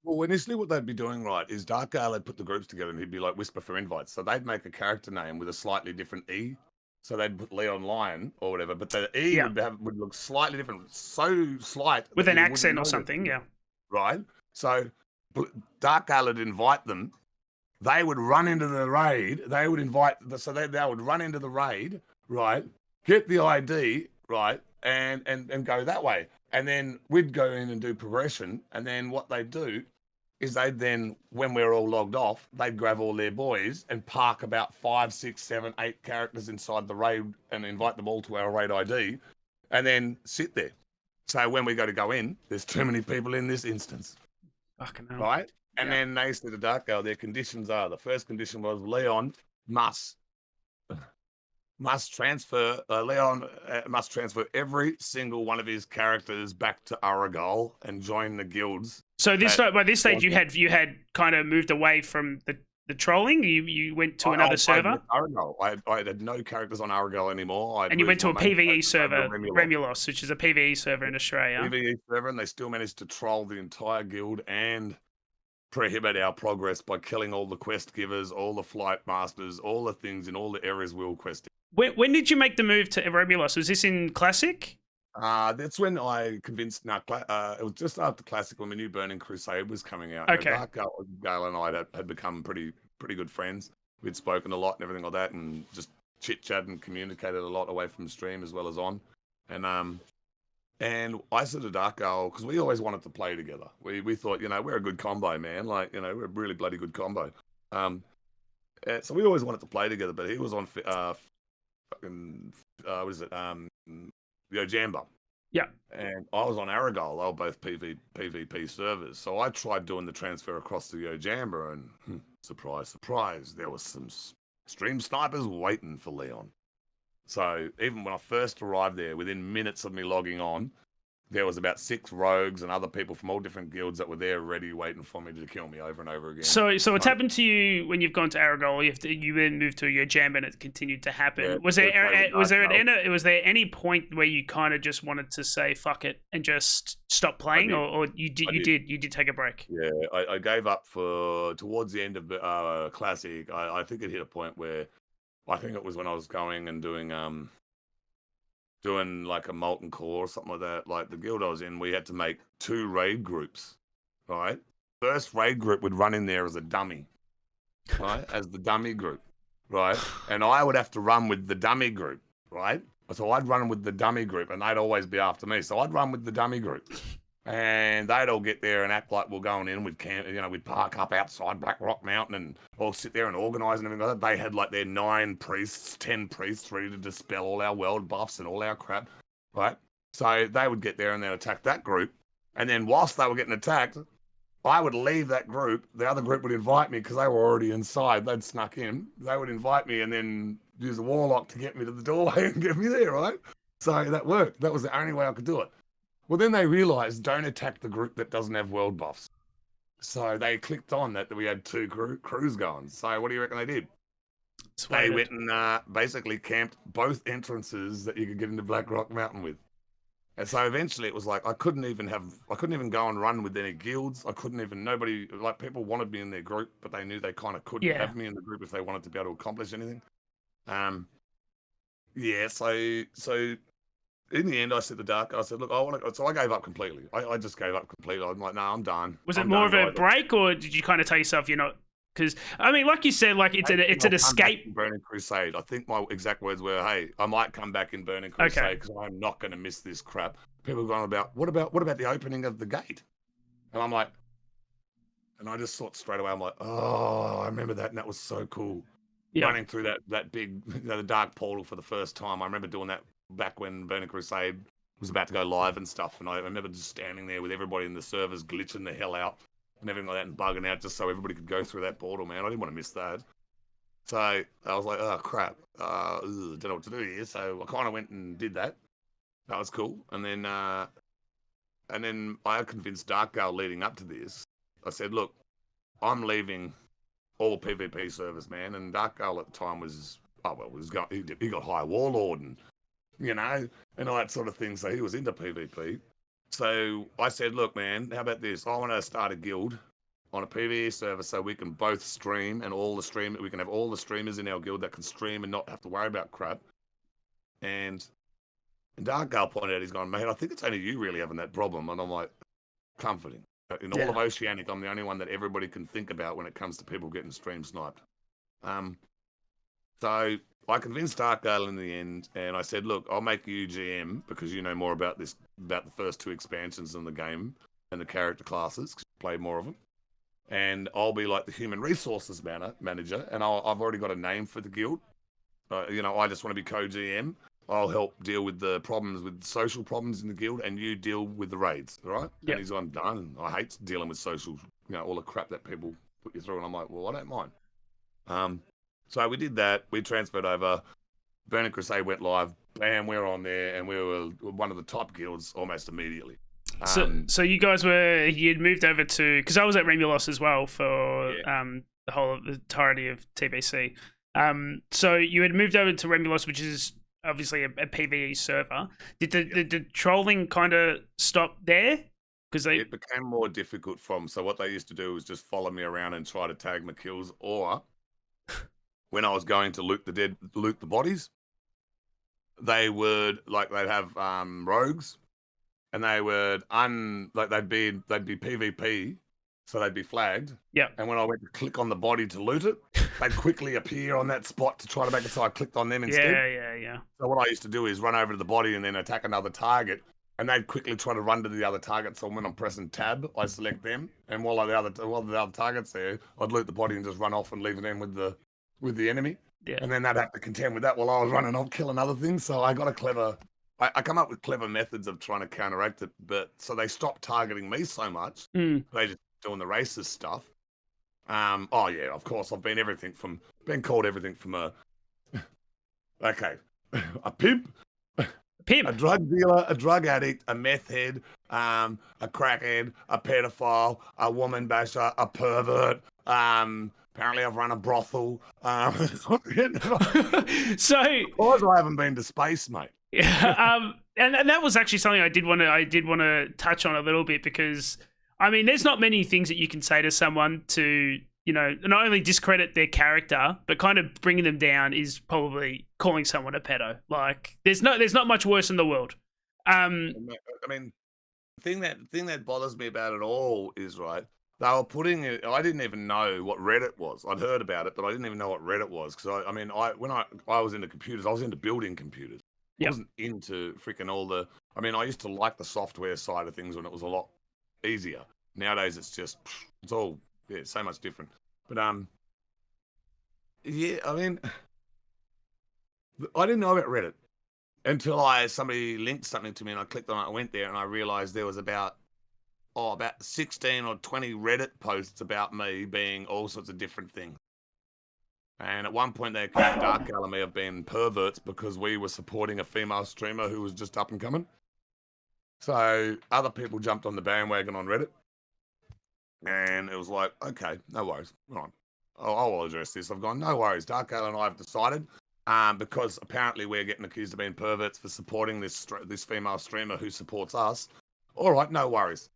Well, initially what they'd be doing, right, is Dark Gale had put the groups together and he'd be like whisper for invites. So they'd make a character name with a slightly different E. So they'd put Leon Lion or whatever, but the E would look slightly different, so slight with an accent or something, right? So Dark Gale would invite them. They would run into the raid. They would they would run into the raid, right? Get the ID. Right, and go that way. And then we'd go in and do progression. And then what they'd do is they'd then, when we're all logged off, they'd grab all their boys and park about 5, 6, 7, 8 characters inside the raid and invite them all to our raid ID and then sit there. So when we go in, there's too many people in this instance. Fucking hell. Right? And then they said to Dark Gale, their conditions are, the first condition was Leon must transfer every single one of his characters back to Aragal and join the guilds. So by this stage you had kind of moved away from the trolling. You went to another server. I had no characters on Aragal anymore. And you went to a PvE server, Remulos, which is a PvE server in Australia. PvE server, and they still managed to troll the entire guild and prohibit our progress by killing all the quest givers, all the flight masters, all the things in all the areas we were questing. When did you make the move to Remulos? Was this in Classic? That's when I convinced. It was just after Classic when the new Burning Crusade was coming out. Okay. Dark Gale and I had become pretty good friends. We'd spoken a lot and everything like that, and just chit chat and communicated a lot away from stream as well as on. And I said to Dark Gale, because we always wanted to play together. We thought, we're a good combo, man. Like, we're a really bloody good combo. So we always wanted to play together, but he was on Jamba. Yeah. And I was on Aragol. They were both PvP servers. So I tried doing the transfer across to Ojamba, and surprise, surprise, there was some stream snipers waiting for Leon. So even when I first arrived there, within minutes of me logging on, there was about 6 rogues and other people from all different guilds that were there ready, waiting for me to kill me over and over again. So it's happened to you when you've gone to Aragol. You then moved to your jam, and it continued to happen. Yeah, was there any point where you kind of just wanted to say fuck it and just stop playing, or you did take a break? Yeah, I gave up for towards the end of Classic. I think it hit a point where I think it was when I was going and doing like a molten core or something like that. Like the guild I was in, we had to make 2 raid groups, right? First raid group would run in there as a dummy, right? As the dummy group, right? And I would have to run with the dummy group, right? So I'd run with the dummy group and they'd always be after me. So I'd run with the dummy group. And they'd all get there and act like we're going in. We'd park up outside Black Rock Mountain and all sit there and organise and everything like that. They had like their 9 priests, 10 priests ready to dispel all our world buffs and all our crap, right? So they would get there and then attack that group. And then whilst they were getting attacked, I would leave that group. The other group would invite me because they were already inside. They'd snuck in. They would invite me and then use a warlock to get me to the doorway and get me there, right? So that worked. That was the only way I could do it. Well, then they realised, don't attack the group that doesn't have world buffs. So they clicked on that we had 2 crews going. So what do you reckon they did? They went and basically camped both entrances that you could get into Black Rock Mountain with. And so eventually it was like I couldn't even go and run with any guilds. People wanted me in their group, but they knew they kind of couldn't have me in the group if they wanted to be able to accomplish anything. So in the end, I said to Dark, I said, look, so I gave up completely. I just gave up completely. I'm like, no, I'm done. Was it more of a break, or did you kind of tell yourself you're not? Because I mean, like you said, like it's an escape. Burning Crusade. I think my exact words were, "Hey, I might come back in Burning Crusade because I'm not going to miss this crap." People are going about, what about the opening of the gate? And I'm like, and I just thought straight away, I'm like, oh, I remember that, and that was so cool. Yeah. Running through that big, the dark portal for the first time. I remember doing that back when Burning Crusade was about to go live and stuff, and I remember just standing there with everybody in the servers glitching the hell out and everything like that and bugging out just so everybody could go through that portal, man. I didn't want to miss that. So I was like, oh crap, don't know what to do here. So I kind of went and did that. That was cool. And then I convinced Dark Gale leading up to this. I said, look, I'm leaving all PvP servers, man. And Dark Gale at the time he got High Warlord and and all that sort of thing. So he was into PvP. So I said, look, man, how about this? I want to start a guild on a PvE server so we can both stream and we can have all the streamers in our guild that can stream and not have to worry about crap. And Dark Gale pointed out, he's gone, mate, I think it's only you really having that problem. And I'm like, comforting. In all of Oceanic, I'm the only one that everybody can think about when it comes to people getting stream sniped. So I convinced Dark Gale in the end, and I said, look, I'll make you GM because you know more about the first 2 expansions in the game and the character classes, because you play more of them. And I'll be like the human resources manager, and I've already got a name for the guild. I just want to be co-GM. I'll help deal with the problems, with social problems in the guild, and you deal with the raids, all right? Yep. And he's gone, done. I hate dealing with social, all the crap that people put you through, and I'm like, well, I don't mind. So we did that. We transferred over. Burning Crusade went live. Bam, we were on there, and we were one of the top guilds almost immediately. So you guys you'd moved over to, because I was at Remulos as well for the whole entirety of TBC. So you had moved over to Remulos, which is obviously a PvE server. Did the trolling kind of stop there? Because it became more difficult so what they used to do was just follow me around and try to tag my kills, or when I was going to loot the bodies, they'd have rogues, and they would they'd be PvP, so they'd be flagged. Yeah. And when I went to click on the body to loot it, they'd quickly appear on that spot to try to make it so I clicked on them instead. Yeah. So what I used to do is run over to the body and then attack another target, and they'd quickly try to run to the other target. So when I'm pressing tab, I select them, and while the other target's there, I'd loot the body and just run off and leave them with the enemy. Yeah. And then they'd have to contend with that while I was running off killing other things. So I got a clever I come up with clever methods of trying to counteract it, but so they stopped targeting me so much. Mm. They just doing the racist stuff. Oh yeah, of course I've been called everything from a okay, a pimp, a drug dealer, a drug addict, a meth head, a crackhead, a pedophile, a woman basher, a pervert. Apparently I've run a brothel. So, of course I haven't been to space, mate. Yeah, and that was actually something I did want to touch on a little bit, because I mean, there's not many things that you can say to someone to, you know, not only discredit their character, but kind of bringing them down is probably calling someone a pedo. Like, there's not much worse in the world. I mean, the thing that bothers me about it all is, right, they were putting it. I didn't even know what Reddit was. I'd heard about it, but I didn't even know what Reddit was, because when I was into computers, I was into building computers. Yep. I wasn't into freaking all the. I mean, I used to like the software side of things when it was a lot easier. Nowadays, it's all so much different. But yeah, I mean, I didn't know about Reddit until somebody linked something to me, and I clicked on it. I went there, and I realized there was about 16 or 20 Reddit posts about me being all sorts of different things. And at one point they accused Dark Al and me of being perverts because we were supporting a female streamer who was just up and coming. So other people jumped on the bandwagon on Reddit. And it was like, okay, no worries. Right. I'll address this. I've gone, no worries. Dark Al and I have decided, because apparently we're getting accused of being perverts for supporting this female streamer who supports us. All right, no worries.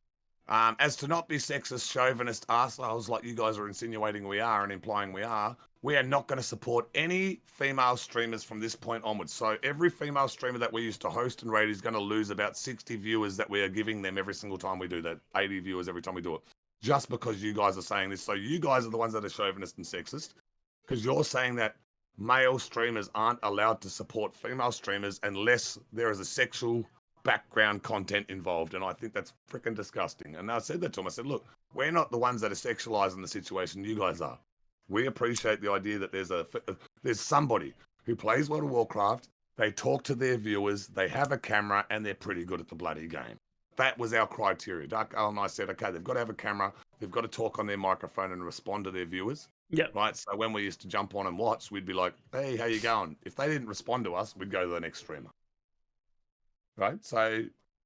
As to not be sexist, chauvinist arseholes like you guys are insinuating we are and implying we are not going to support any female streamers from this point onwards. So every female streamer that we used to host and raid is going to lose about 60 viewers that we are giving them every single time we do that. 80 viewers every time we do it. Just because you guys are saying this. So you guys are the ones that are chauvinist and sexist, because you're saying that male streamers aren't allowed to support female streamers unless there is a sexual background content involved, and I think that's freaking disgusting. And I said that to him. I said, look, we're not the ones that are sexualizing the situation. You guys are. We appreciate the idea that there's somebody who plays World of Warcraft. They talk to their viewers. They have a camera, and they're pretty good at the bloody game. That was our criteria. Dark Al and I said, okay, they've got to have a camera. They've got to talk on their microphone and respond to their viewers. Yeah. Right. So when we used to jump on and watch, we'd be like, hey, how you going? If they didn't respond to us, we'd go to the next streamer. Right. So,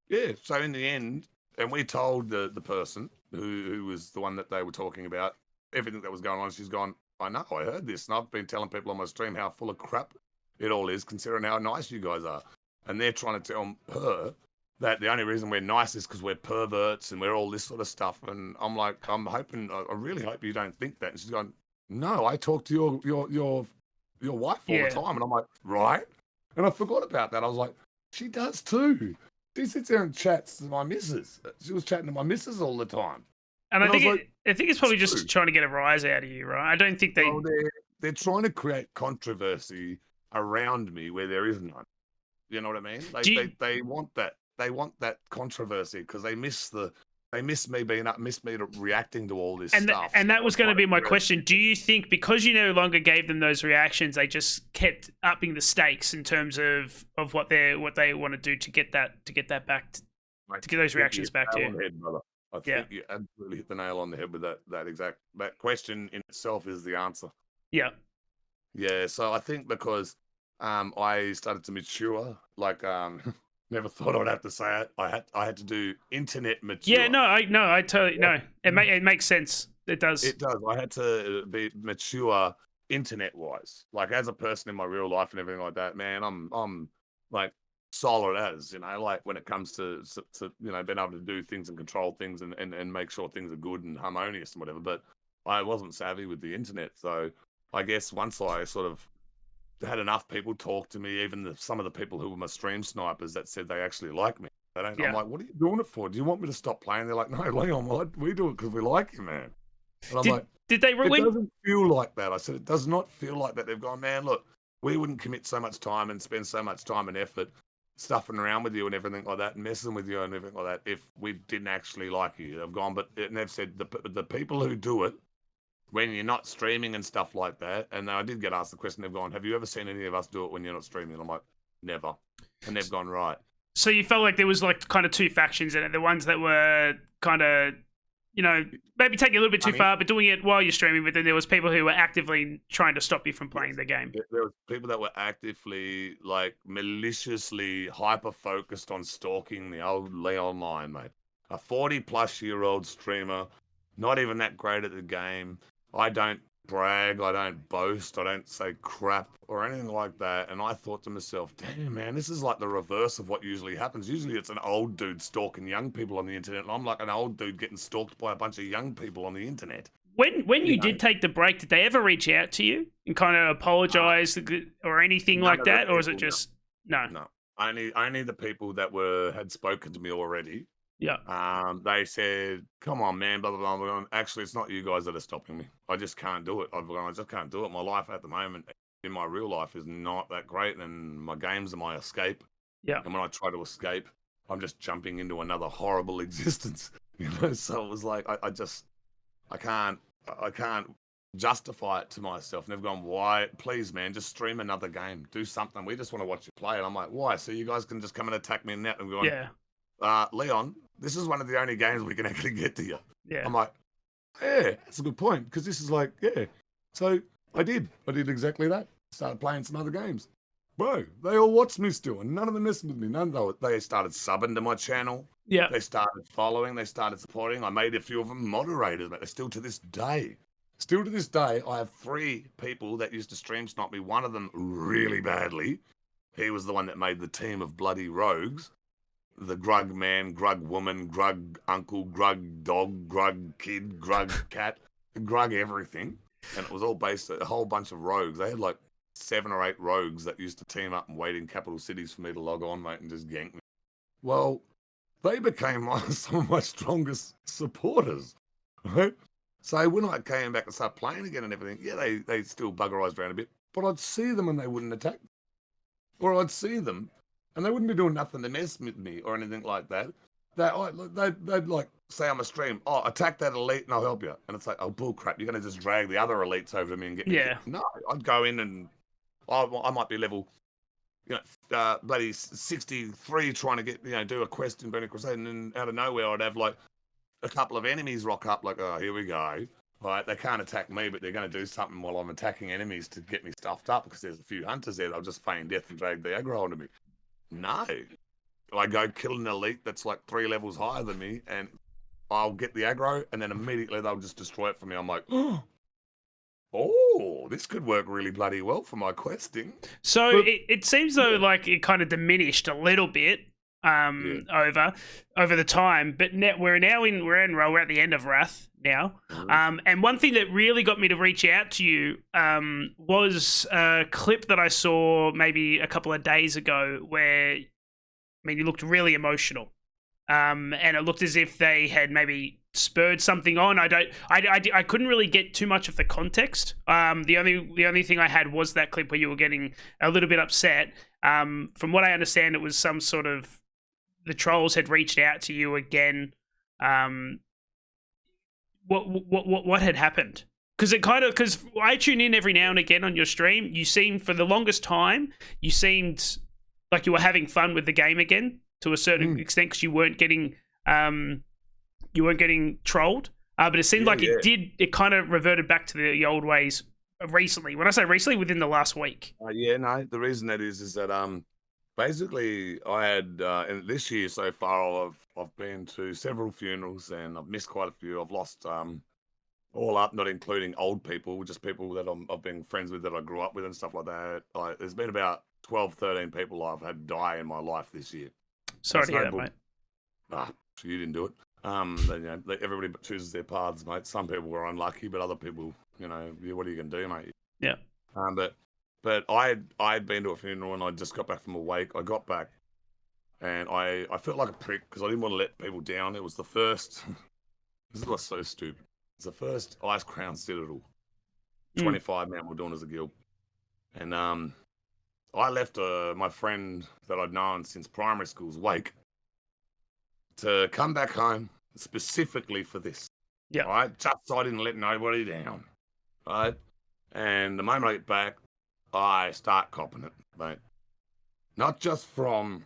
yeah. So in the end, and we told the person who was the one that they were talking about everything that was going on. She's gone, I know, I heard this. And I've been telling people on my stream how full of crap it all is, considering how nice you guys are. And they're trying to tell her that the only reason we're nice is because we're perverts and we're all this sort of stuff. And I'm like, I really hope you don't think that. And she's going, no, I talk to your wife all the time. And I'm like, right. And I forgot about that. I was like, she does too. She sits there and chats to my missus. She was chatting to my missus all the time. And I think it's probably just trying to get a rise out of you, right? I don't think they're trying to create controversy around me where there is none. You know what I mean? They want that. They want that controversy because they miss me reacting to all this stuff. And that was going to be my question. Do you think because you no longer gave them those reactions, they just kept upping the stakes in terms of what they want to do to get that back to get those reactions back to you? Head, brother. I think you absolutely hit the nail on the head with that question in itself is the answer. Yeah. Yeah. So I think because I started to mature, like never thought I'd have to say it. I had to do internet mature. Yeah, I totally no. It makes sense. It does. It does. I had to be mature internet wise. Like as a person in my real life and everything like that, man, I'm like solid as, you know, like when it comes to you know, being able to do things and control things and make sure things are good and harmonious and whatever. But I wasn't savvy with the internet. So I guess once I sort of had enough people talk to me, even some of the people who were my stream snipers that said they actually like me. I'm like, what are you doing it for? Do you want me to stop playing? They're like, no, Leon, we do it because we like you, man. And I'm like, did they? It doesn't feel like that. I said, it does not feel like that. They've gone, man, look, we wouldn't commit so much time and spend so much time and effort stuffing around with you and everything like that, and messing with you and everything like that if we didn't actually like you. They've gone, and they've said the people who do it, when you're not streaming and stuff like that, and I did get asked the question, they've gone, have you ever seen any of us do it when you're not streaming? And I'm like, never. And they've gone, right. So you felt like there was like kind of two factions in it. The ones that were kind of, maybe taking it a little bit too far, but doing it while you're streaming. But then there was people who were actively trying to stop you from playing the game. There were people that were actively, like, maliciously hyper-focused on stalking the old Leon line, mate. A 40-plus-year-old streamer, not even that great at the game. I don't brag, I don't boast, I don't say crap or anything like that. And I thought to myself, damn, man, this is like the reverse of what usually happens. Usually it's an old dude stalking young people on the internet, and I'm like an old dude getting stalked by a bunch of young people on the internet. When you did take the break, did they ever reach out to you and kind of apologize or anything like that? Or is it just, no? No. Only the people that had spoken to me already. Yeah. They said, come on, man, blah, blah, blah, blah. Actually, it's not you guys that are stopping me. I just can't do it. I just can't do it. My life at the moment, in my real life, is not that great, and my games are my escape. Yeah. And when I try to escape, I'm just jumping into another horrible existence. So it was like, I can't justify it to myself. And they've gone, why? Please, man, just stream another game. Do something. We just want to watch you play. And I'm like, why? So you guys can just come and attack me in that? And going, yeah. Leon, this is one of the only games we can actually get to you. Yeah. I'm like, yeah, that's a good point, because this is like, yeah. So I did exactly that. Started playing some other games. Bro, they all watched me still, and none of them messing with me. They started subbing to my channel. Yeah. They started following. They started supporting. I made a few of them moderators, but they're still to this day. Still to this day, I have 3 people that used to stream snipe me. One of them really badly. He was the one that made the team of bloody rogues. The grug man, grug woman, grug uncle, grug dog, grug kid, grug cat, grug everything. And it was all based on a whole bunch of rogues. They had like 7 or 8 rogues that used to team up and wait in capital cities for me to log on, mate, and just gank me. Well, they became some of my strongest supporters, right? So when I came back and started playing again and everything, yeah, they still buggerized around a bit, but I'd see them and they wouldn't attack me. Or I'd see them and they wouldn't be doing nothing to mess with me or anything like that. They'd like say I'm a stream, oh, attack that elite and I'll help you. And it's like, oh, bullcrap, you're going to just drag the other elites over to me and get me. Yeah. No, I'd go in and I might be level, bloody 63 trying to get, do a quest in Burning Crusade, and then out of nowhere I'd have like a couple of enemies rock up, like, oh, here we go. Right, they can't attack me, but they're going to do something while I'm attacking enemies to get me stuffed up, because there's a few hunters there. They'll just feign death and drag the aggro onto me. No. I go kill an elite that's like 3 levels higher than me, and I'll get the aggro, and then immediately they'll just destroy it for me. I'm like, oh, this could work really bloody well for my questing. So it seems though like it kind of diminished a little bit over the time, but we're at the end of Wrath now. And one thing that really got me to reach out to you was a clip that I saw maybe a couple of days ago where, you looked really emotional. And it looked as if they had maybe spurred something on. I couldn't really get too much of the context. The only thing I had was that clip where you were getting a little bit upset. From what I understand, it was some sort of, the trolls had reached out to you again. What had happened? Because I tune in every now and again on your stream. You seemed, for the longest time, you seemed like you were having fun with the game again to a certain extent, because you weren't getting trolled. But it seemed like it kind of reverted back to the old ways recently. When I say recently, within the last week. The reason that is that basically I had in this year so far I've been to several funerals, and I've missed quite a few. I've lost all up, not including old people, just people that I've been friends with, that I grew up with and stuff like that. There's been about 12, 13 people I've had die in my life this year. Sorry to hear that, mate. You didn't do it. Everybody chooses their paths, mate. Some people were unlucky, but other people, what are you going to do, mate? Yeah. But I'd been to a funeral, and I just got back from a wake. I got back, and I felt like a prick, because I didn't want to let people down. It was the first. This was so stupid. It's the first Ice Crown Citadel. 25 men were doing as a guild, and I left my friend that I'd known since primary school's wake to come back home specifically for this. Yeah. Right? Just so I didn't let nobody down. Right? And the moment I get back, I start copping it, mate. not just from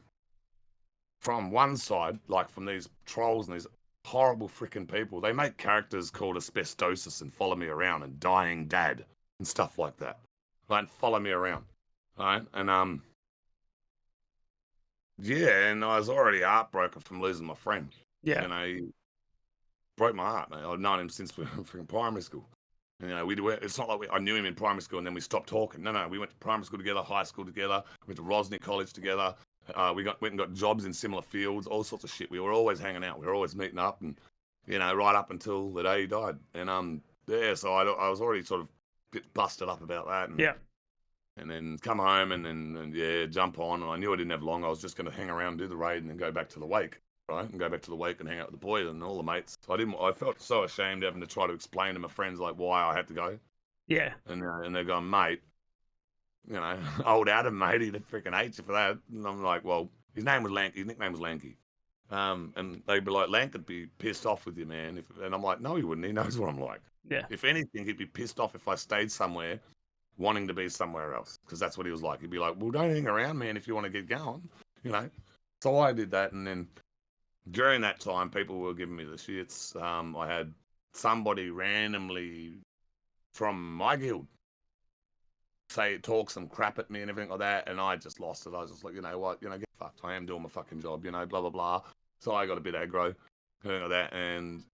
one side, like from these trolls and these horrible freaking people. They make characters called asbestosis and follow me around, and dying dad and stuff like that. Right, follow me around. Right, and yeah, and I was already heartbroken from losing my friend. Yeah. You know, he broke my heart, mate. I've known him since we were in primary school. And, you know, it's not like I knew him in primary school and then we stopped talking. No, we went to primary school together, high school together, went to Rosny College together. We went and got jobs in similar fields, all sorts of shit. We were always hanging out. We were always meeting up, and you know, right up until the day he died. And yeah, so I was already sort of a bit busted up about that. And, Yeah. And then come home and yeah, jump on. And I knew I didn't have long. I was just going to hang around, do the raid, and then go back to the wake, right? And go back to the wake and hang out with the boys and all the mates. I felt so ashamed having to try to explain to my friends like why I had to go. Yeah. And they're going, mate, you know, old Adam, mate, he'd freaking hate you for that. And I'm like, well, his nickname was Lanky. And they'd be like, Lank would be pissed off with you, man. And I'm like, no, he wouldn't. He knows what I'm like. Yeah. If anything, he'd be pissed off if I stayed somewhere wanting to be somewhere else, because that's what he was like. He'd be like, well, don't hang around, man, if you want to get going, you know. So I did that, and then during that time, people were giving me the shits. I had somebody randomly from my guild talk some crap at me and everything like that, and I just lost it. I was just like, you know what, you know, get fucked. I am doing my fucking job, you know, blah blah blah. So I got a bit aggro, like that, and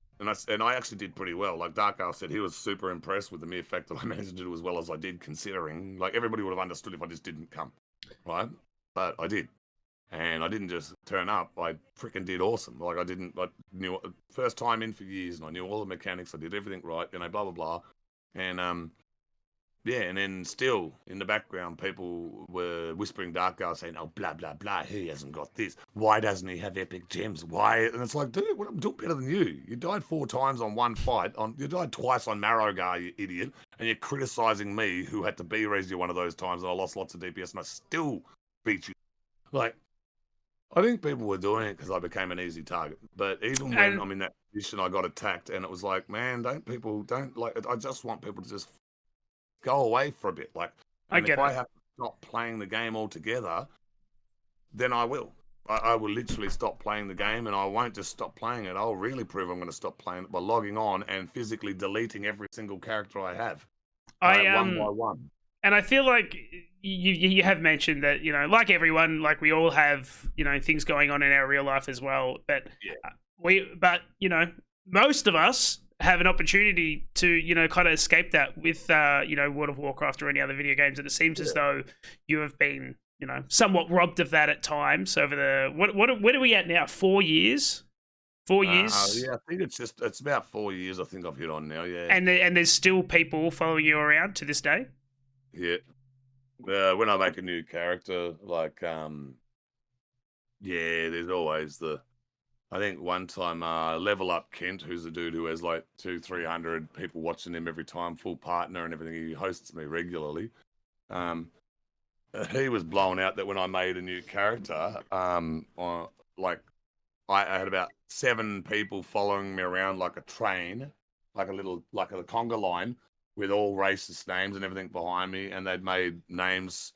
I actually did pretty well. Like Dark Isle said, he was super impressed with the mere fact that I managed to do as well as I did, considering like everybody would have understood if I just didn't come, right? But I did. And I didn't just turn up. I freaking did awesome. Like I knew first time in for years, and I knew all the mechanics. I did everything right, you know, blah blah blah. And yeah, and then still in the background, people were whispering Dark Isle saying, "Oh, blah blah blah. He hasn't got this. Why doesn't he have epic gems? Why?" And it's like, dude, I'm doing better than you. You died 4 times on one fight. You died twice on Marrowgar, you idiot. And you're criticizing me, who had to B-res you one of those times, and I lost lots of DPS, and I still beat you. Like, I think people were doing it because I became an easy target. But even when I'm in that position, I got attacked, and it was like, man, don't like. I just want people to just go away for a bit. Like, if I have to stop playing the game altogether, then I will. I will literally stop playing the game, and I won't just stop playing it. I'll really prove I'm going to stop playing it by logging on and physically deleting every single character I have, one by one. And I feel like you have mentioned that, you know, like everyone, like we all have, you know, things going on in our real life as well. But but you know, most of us have an opportunity to, you know, kind of escape that with, you know, World of Warcraft or any other video games. And it seems as though you have been, you know, somewhat robbed of that at times over the what are we at now? 4 years? 4 years? Yeah, I think it's about 4 years. I think I've hit on now. Yeah, and there's still people following you around to this day. Yeah. When I make a new character, like yeah, there's always I think one time Level Up Kent, who's a dude who has like 200-300 people watching him every time, full partner and everything. He hosts me regularly. He was blown out that when I made a new character, like I had about 7 people following me around like a train, like a conga line, with all racist names and everything behind me, and they'd made names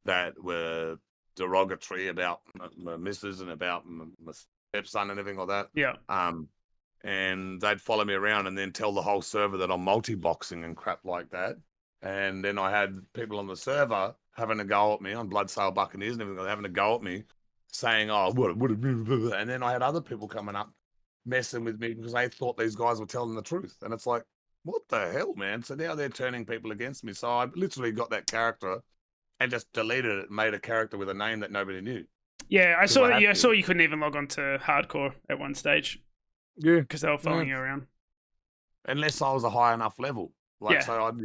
that were derogatory about my missus and about my stepson and everything like that. Yeah. And they'd follow me around and then tell the whole server that I'm multi-boxing and crap like that. And then I had people on the server having a go at me on Bloodsail Buccaneers and everything, having a go at me, saying, "Oh, what?" And then I had other people coming up messing with me because they thought these guys were telling the truth. And it's like, what the hell, man? So now they're turning people against me. So I literally got that character and just deleted it and made a character with a name that nobody knew. Yeah, I saw that. I saw you couldn't even log on to hardcore at one stage. Yeah, because they were following you around. Unless I was a high enough level. Like, so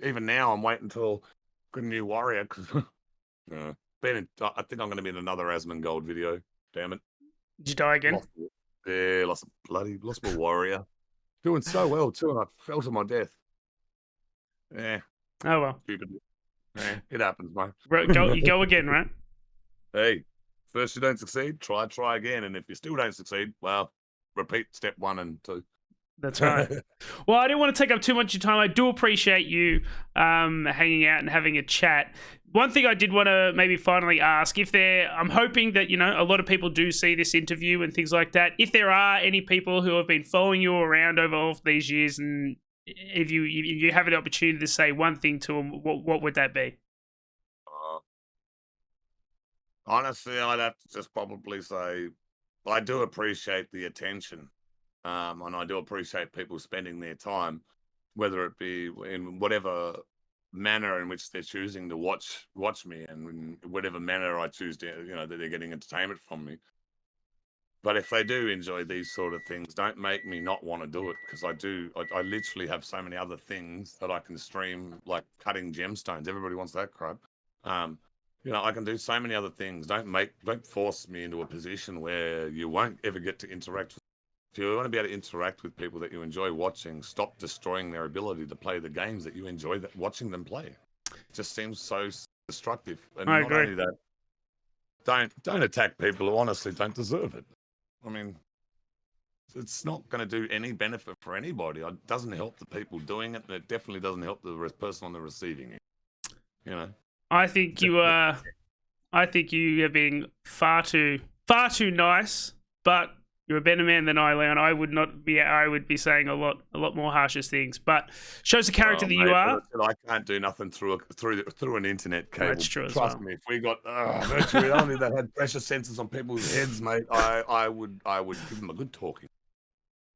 even now I'm waiting until I get a new warrior because I think I'm going to be in another Asmongold video. Damn it! Did you die again? Lost my warrior. Doing so well too, and I fell to my death. Yeah. Oh well. Stupid. Yeah, it happens, mate. You go again, right? Hey, first you don't succeed, try again, and if you still don't succeed, well, repeat step 1 and 2. That's right. Well, I didn't want to take up too much of your time. I do appreciate you hanging out and having a chat. One thing I did want to maybe finally ask, I'm hoping that, a lot of people do see this interview and things like that. If there are any people who have been following you around over all of these years, and if you have an opportunity to say one thing to them, what would that be? Honestly, I'd have to just probably say I do appreciate the attention. And I do appreciate people spending their time, whether it be in whatever manner in which they're choosing to watch me, and in whatever manner I choose to, that they're getting entertainment from me. But if they do enjoy these sort of things, don't make me not want to do it, because I literally have so many other things that I can stream, like cutting gemstones. Everybody wants that crap. I can do so many other things. Don't force me into a position where you won't ever get to interact with. If you want to be able to interact with people that you enjoy watching, stop destroying their ability to play the games that you enjoy watching them play. It just seems so destructive. And I not agree. only that, don't attack people who honestly don't deserve it. I mean, it's not going to do any benefit for anybody. It doesn't help the people doing it, and it definitely doesn't help the person on the receiving end. I think you are being far too nice, but you're a better man than I, Leon. I would be saying a lot more harshest things, but shows the character that you are. I can't do nothing through an internet cable. That's true. Trust me. If we got virtual reality that had pressure sensors on people's heads, mate, I would give them a good talking.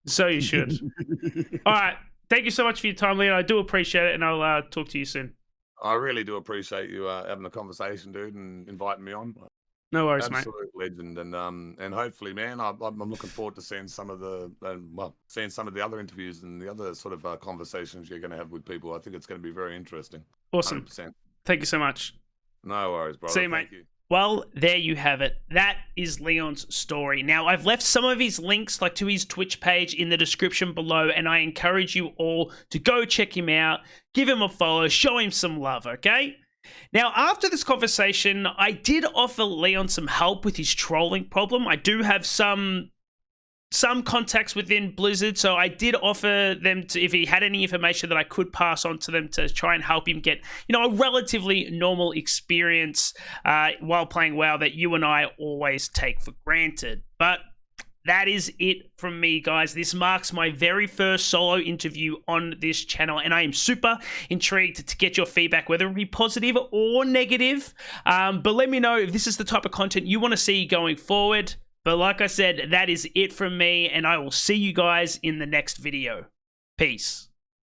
So you should. All right. Thank you so much for your time, Leon. I do appreciate it, and I'll talk to you soon. I really do appreciate you having a conversation, dude, and inviting me on. No worries, Absolute legend, and hopefully, man, I'm looking forward to seeing some of the other interviews and the other sort of conversations you're going to have with people. I think it's going to be very interesting. Awesome. 100%. Thank you so much. No worries, brother. See you, mate. Well, there you have it. That is Leon's story. Now, I've left some of his links, like to his Twitch page, in the description below, and I encourage you all to go check him out, give him a follow, show him some love, okay? Now, after this conversation, I did offer Leon some help with his trolling problem. I do have some contacts within Blizzard, so I did offer them to, if he had any information that I could pass on to them to try and help him get, a relatively normal experience while playing WoW that you and I always take for granted. But that is it from me, guys. This marks my very first solo interview on this channel, and I am super intrigued to get your feedback, whether it be positive or negative. But let me know if this is the type of content you want to see going forward. But like I said, that is it from me, and I will see you guys in the next video. Peace.